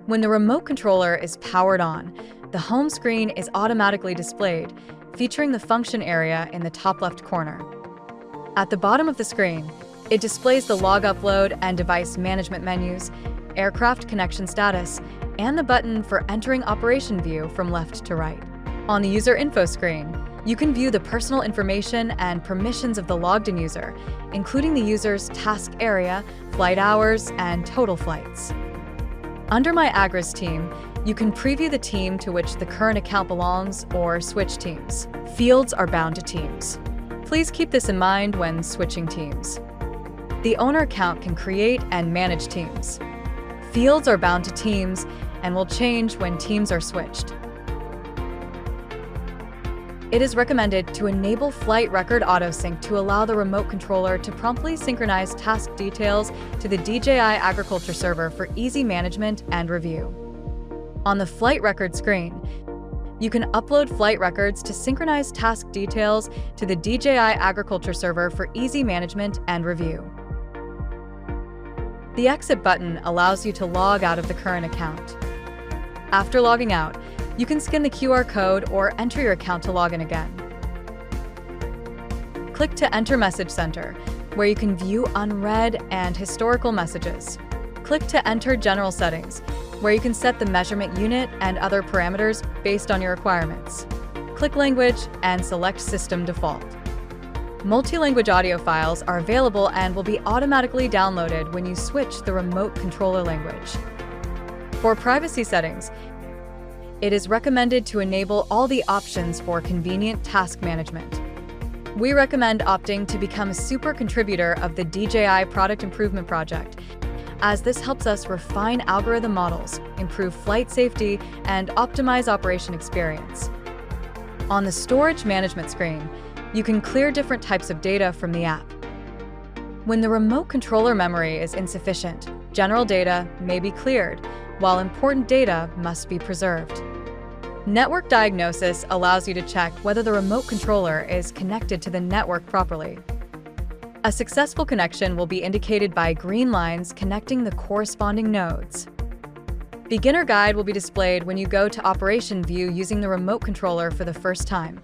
When the remote controller is powered on, the home screen is automatically displayed, featuring the function area in the top left corner. At the bottom of the screen, it displays the log upload and device management menus, aircraft connection status, and the button for entering operation view from left to right. On the user info screen, you can view the personal information and permissions of the logged-in user, including the user's task area, flight hours, and total flights. Under My Agras team, you can preview the team to which the current account belongs or switch teams. Fields are bound to teams. Please keep this in mind when switching teams. The owner account can create and manage teams. Fields are bound to teams and will change when teams are switched. It is recommended to enable flight record autosync to allow the remote controller to promptly synchronize task details to the DJI Agriculture server for easy management and review. On the flight record screen, you can upload flight records to synchronize task details to the DJI Agriculture server for easy management and review. The exit button allows you to log out of the current account. After logging out, you can scan the QR code or enter your account to log in again. Click to enter Message Center, where you can view unread and historical messages. Click to enter General Settings, where you can set the measurement unit and other parameters based on your requirements. Click Language and select System Default. Multi-language audio files are available and will be automatically downloaded when you switch the remote controller language. For privacy settings, it is recommended to enable all the options for convenient task management. We recommend opting to become a super contributor of the DJI Product Improvement Project, as this helps us refine algorithm models, improve flight safety, and optimize operation experience. On the storage management screen, you can clear different types of data from the app. When the remote controller memory is insufficient, general data may be cleared, while important data must be preserved. Network diagnosis allows you to check whether the remote controller is connected to the network properly. A successful connection will be indicated by green lines connecting the corresponding nodes. Beginner Guide will be displayed when you go to Operation View using the remote controller for the first time,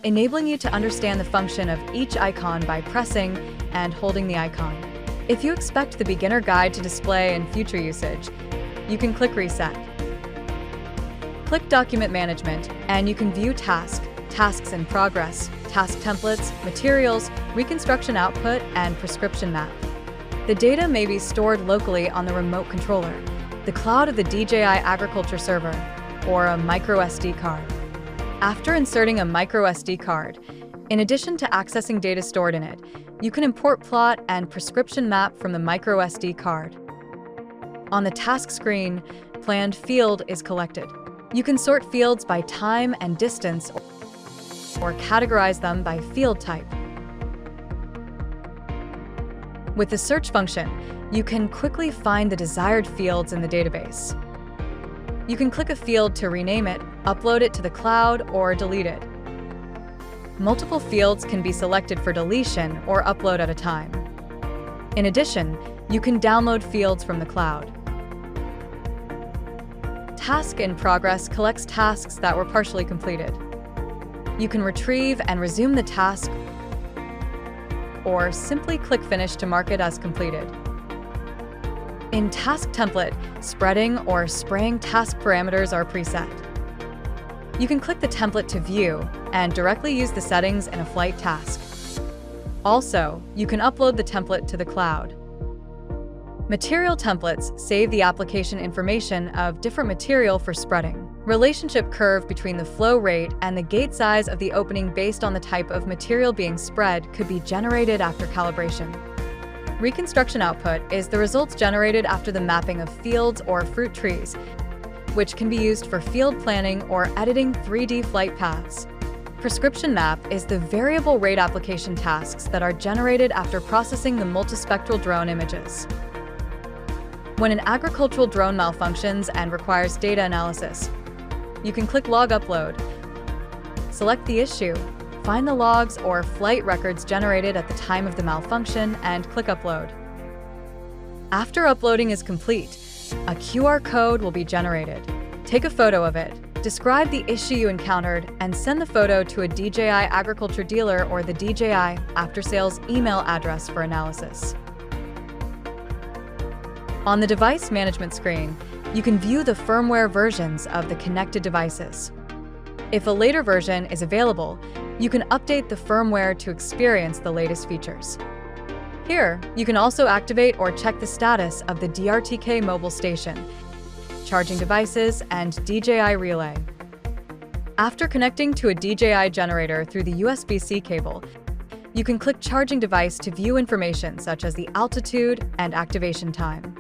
enabling you to understand the function of each icon by pressing and holding the icon. If you expect the Beginner Guide to display in future usage, you can click Reset. Click Document Management, and you can view tasks in progress, task templates, materials, reconstruction output, and prescription map. The data may be stored locally on the remote controller, the cloud of the DJI Agriculture server, or a microSD card. After inserting a microSD card, in addition to accessing data stored in it, you can import plot and prescription map from the microSD card. On the task screen, planned field is collected. You can sort fields by time and distance or categorize them by field type. With the search function, you can quickly find the desired fields in the database. You can click a field to rename it, upload it to the cloud, or delete it. Multiple fields can be selected for deletion or upload at a time. In addition, you can download fields from the cloud. Task in Progress collects tasks that were partially completed. You can retrieve and resume the task, or simply click Finish to mark it as completed. In Task Template, spreading or spraying task parameters are preset. You can click the template to view and directly use the settings in a flight task. Also, you can upload the template to the cloud. Material templates save the application information of different material for spreading. Relationship curve between the flow rate and the gate size of the opening based on the type of material being spread could be generated after calibration. Reconstruction output is the results generated after the mapping of fields or fruit trees, which can be used for field planning or editing 3D flight paths. Prescription map is the variable rate application tasks that are generated after processing the multispectral drone images. When an agricultural drone malfunctions and requires data analysis, you can click Log Upload. Select the issue, find the logs or flight records generated at the time of the malfunction, and click Upload. After uploading is complete, A QR code will be generated. Take a photo of it, describe the issue you encountered, and send the photo to a DJI agriculture dealer or the DJI after-sales email address for analysis. On the device management screen, you can view the firmware versions of the connected devices. If a later version is available, you can update the firmware to experience the latest features. Here, you can also activate or check the status of the DRTK mobile station, charging devices, and DJI relay. After connecting to a DJI generator through the USB-C cable, you can click Charging Device to view information such as the altitude and activation time.